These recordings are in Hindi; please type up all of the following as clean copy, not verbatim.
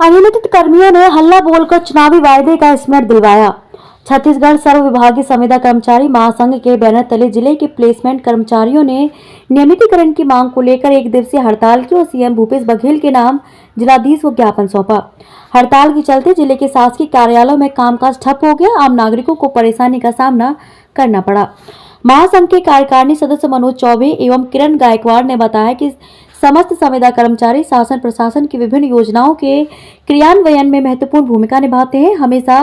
अनियमित कर्मियों ने हल्ला बोलकर चुनावी वायदे का स्मरण दिलवाया। छत्तीसगढ़ सर्व विभागीय संविदा कर्मचारी महासंघ के बैनर तले जिले के प्लेसमेंट कर्मचारियों ने नियमितीकरण की मांग को लेकर एक दिवसीय हड़ताल की और सीएम भूपेश बघेल के नाम जिलाधीश को ज्ञापन सौंपा। हड़ताल के चलते जिले के शासकीय कार्यालयों में कामकाज ठप हो गया। आम नागरिकों को परेशानी का सामना करना पड़ा। महासंघ के कार्यकारिणी सदस्य मनोज चौबे एवं किरण गायकवाड़ ने बताया कि समस्त संविदा कर्मचारी शासन प्रशासन की विभिन्न योजनाओं के क्रियान्वयन में महत्वपूर्ण भूमिका निभाते हैं, हमेशा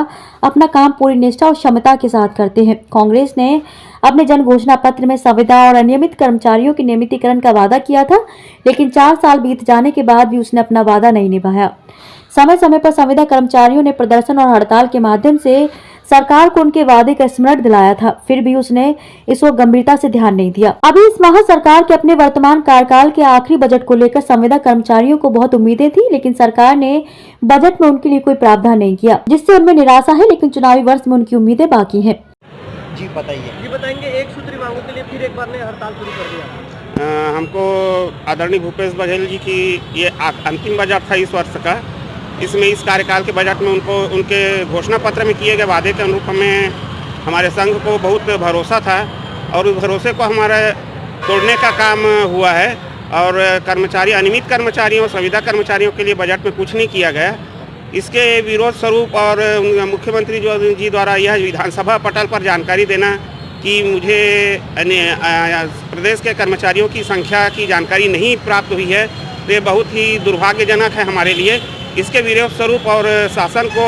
अपना काम पूरी निष्ठा और क्षमता के साथ करते हैं। कांग्रेस ने अपने जन घोषणा पत्र में संविदा और अनियमित कर्मचारियों के नियमितीकरण का वादा किया था, लेकिन 4 साल बीत जाने के बाद भी उसने अपना वादा नहीं निभाया। समय समय पर संविदा कर्मचारियों ने प्रदर्शन और हड़ताल के माध्यम से सरकार को उनके वादे का स्मरण दिलाया था, फिर भी उसने इस ओर गंभीरता से ध्यान नहीं दिया। अभी इस माह सरकार के अपने वर्तमान कार्यकाल के आखिरी बजट को लेकर संविदा कर्मचारियों को बहुत उम्मीदें थी, लेकिन सरकार ने बजट में उनके लिए कोई प्रावधान नहीं किया, जिससे उनमें निराशा है। लेकिन चुनावी वर्ष में उनकी उम्मीदें बाकी हैं। जी बताइए। ये बताएंगे, एक सूत्री मांगों के लिए फिर एक बार ने हड़ताल शुरू कर दिया। हमको आदरणीय भूपेश बघेल जी की ये अंतिम बजट था इस वर्ष का। इसमें इस कार्यकाल के बजट में उनको उनके घोषणा पत्र में किए गए वादे के अनुरूप हमें हमारे संघ को बहुत भरोसा था और उस भरोसे को हमारा तोड़ने का काम हुआ है। और कर्मचारी अनियमित कर्मचारियों संविदा कर्मचारियों के लिए बजट में कुछ नहीं किया गया। इसके विरोध स्वरूप और मुख्यमंत्री जी द्वारा यह विधानसभा पटल पर जानकारी देना कि मुझे प्रदेश के कर्मचारियों की संख्या की जानकारी नहीं प्राप्त हुई है, तो ये बहुत ही दुर्भाग्यजनक है हमारे लिए। इसके विरोध स्वरूप और शासन को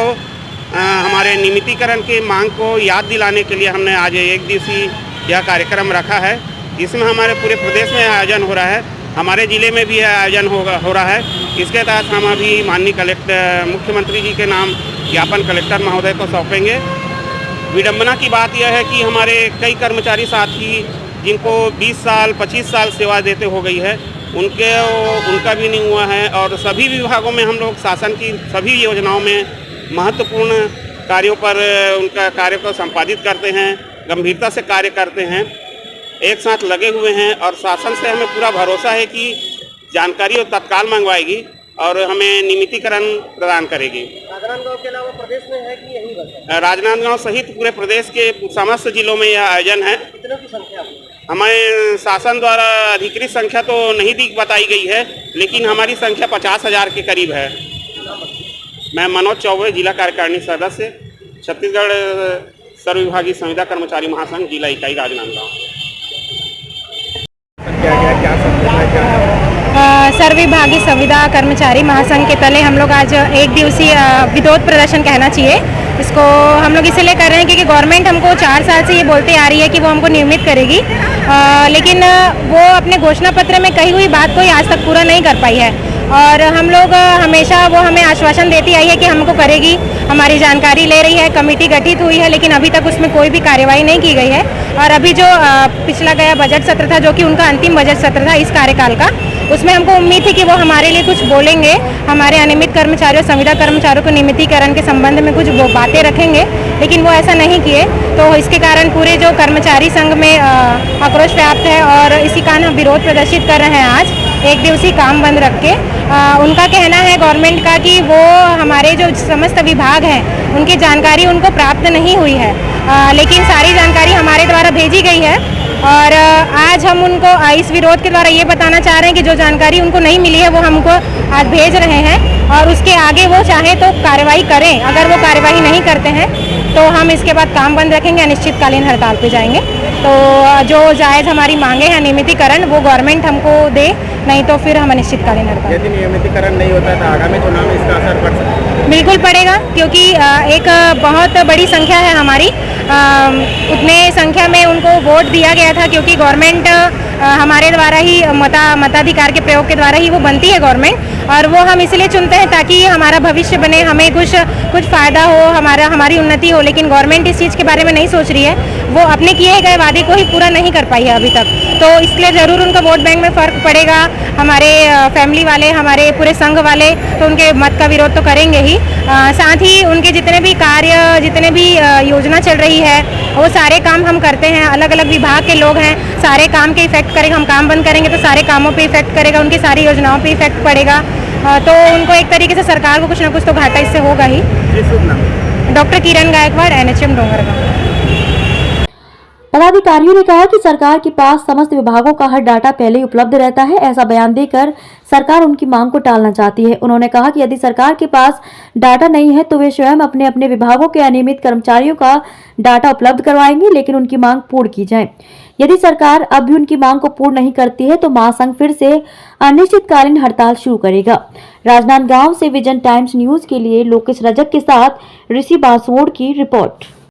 हमारे नियमितीकरण की मांग को याद दिलाने के लिए हमने आज एक दिवसीय यह कार्यक्रम रखा है। इसमें हमारे पूरे प्रदेश में आयोजन हो रहा है, हमारे ज़िले में भी आयोजन हो रहा है। इसके तहत हम अभी माननीय मुख्यमंत्री जी के नाम ज्ञापन कलेक्टर महोदय को सौंपेंगे। विडंबना की बात यह है कि हमारे कई कर्मचारी साथी जिनको 20 साल 25 साल सेवा देते हो गई है, उनका भी नहीं हुआ है। और सभी विभागों में हम लोग शासन की सभी योजनाओं में महत्वपूर्ण कार्यों पर उनका कार्य को संपादित करते हैं, गंभीरता से कार्य करते हैं, एक साथ लगे हुए हैं। और शासन से हमें पूरा भरोसा है कि जानकारी और तत्काल मंगवाएगी और हमें नियमितीकरण प्रदान करेगी। राजनांदगांव के अलावा प्रदेश में है कि यही बस है? राजनांदगांव सहित पूरे प्रदेश के समस्त जिलों में यह आयोजन है। कितनों की संख्या? हमें शासन द्वारा अधिकृत संख्या तो नहीं बताई गई है, लेकिन हमारी संख्या 50,000 के करीब है। मैं मनोज चौबे, जिला कार्यकारिणी सदस्य, छत्तीसगढ़ सर्व विभागीय संविदा कर्मचारी महासंघ, जिला इकाई राजनांदगांव। सर्व विभागीय संविदा कर्मचारी महासंघ के तले हम लोग आज एक दिवसीय विरोध प्रदर्शन कहना चाहिए, इसको हम लोग इसलिए कर रहे हैं क्योंकि गवर्नमेंट हमको 4 साल से ये बोलते आ रही है कि वो हमको नियमित करेगी, लेकिन वो अपने घोषणा पत्र में कही हुई बात को आज तक पूरा नहीं कर पाई है। और हम लोग हमेशा वो हमें आश्वासन देती आई है कि हमको करेगी, हमारी जानकारी ले रही है, कमेटी गठित हुई है, लेकिन अभी तक उसमें कोई भी कार्यवाही नहीं की गई है। और अभी जो पिछला गया बजट सत्र था, जो कि उनका अंतिम बजट सत्र था इस कार्यकाल का, उसमें हमको उम्मीद थी कि वो हमारे लिए कुछ बोलेंगे, हमारे अनियमित कर्मचारियों संविदा कर्मचारियों को नियमितीकरण के संबंध में कुछ वो बातें रखेंगे, लेकिन वो ऐसा नहीं किए। तो इसके कारण पूरे जो कर्मचारी संघ में आक्रोश व्याप्त है और इसी कारण हम विरोध प्रदर्शित कर रहे हैं आज एक दिवसीय काम बंद रख के। उनका कहना है गवर्नमेंट का कि वो हमारे जो समस्त विभाग हैं उनकी जानकारी उनको प्राप्त नहीं हुई है, लेकिन सारी जानकारी हमारे द्वारा भेजी गई है। और आज हम उनको इस विरोध के द्वारा ये बताना चाह रहे हैं कि जो जानकारी उनको नहीं मिली है वो हमको आज भेज रहे हैं और उसके आगे वो चाहे तो कार्रवाई करें। अगर वो कार्रवाई नहीं करते हैं तो हम इसके बाद काम बंद रखेंगे, अनिश्चितकालीन हड़ताल पे जाएंगे। तो जो जायज़ हमारी मांगे हैं नियमितीकरण वो गवर्नमेंट हमको दे, नहीं तो फिर हम अनिश्चितकालीन हड़ताल। यदि नियमितीकरण नहीं होता तो आगामी चुनाव में इसका असर पड़ सकता है? बिल्कुल पड़ेगा, क्योंकि एक बहुत बड़ी संख्या है हमारी, उतने संख्या में उनको वोट दिया गया था, क्योंकि गवर्नमेंट हमारे द्वारा ही मताधिकार के प्रयोग के द्वारा ही वो बनती है गवर्नमेंट, और वो हम इसलिए चुनते हैं ताकि हमारा भविष्य बने, हमें कुछ फ़ायदा हो, हमारी उन्नति हो। लेकिन गवर्नमेंट इस चीज़ के बारे में नहीं सोच रही है, वो अपने किए गए वादे को ही पूरा नहीं कर पाई है अभी तक। तो इसलिए ज़रूर उनका वोट बैंक में फ़र्क पड़ेगा। हमारे फैमिली वाले, हमारे पूरे संघ वाले तो उनके मत का विरोध तो करेंगे ही, साथ ही उनके जितने भी कार्य, जितने भी योजना चल रही है वो सारे काम हम करते हैं। अलग अलग विभाग के लोग हैं, सारे काम के इफेक्ट करेगा। हम काम बंद करेंगे तो सारे कामों पे इफेक्ट करेगा, उनकी सारी योजनाओं पे इफेक्ट पड़ेगा। तो उनको एक तरीके से सरकार को कुछ ना कुछ तो घाटा इससे होगा ही। जी शुभ नाम। डॉक्टर किरण गायकवाड़, NHM डोंगरगांव। पदाधिकारियों ने कहा कि सरकार के पास समस्त विभागों का हर डाटा पहले ही उपलब्ध रहता है। ऐसा बयान देकर सरकार उनकी मांग को टालना चाहती है। उन्होंने कहा कि यदि सरकार के पास डाटा नहीं है तो वे स्वयं अपने अपने विभागों के अनियमित कर्मचारियों का डाटा उपलब्ध करवाएंगे, लेकिन उनकी मांग पूर्ण की जाए। यदि सरकार अब भी उनकी मांग को पूर्ण नहीं करती है तो महासंघ फिर से अनिश्चितकालीन हड़ताल शुरू करेगा। राजनांदगांव से विजन टाइम्स न्यूज के लिए लोकेश रजक के साथ ऋषि बांसवाड़ की रिपोर्ट।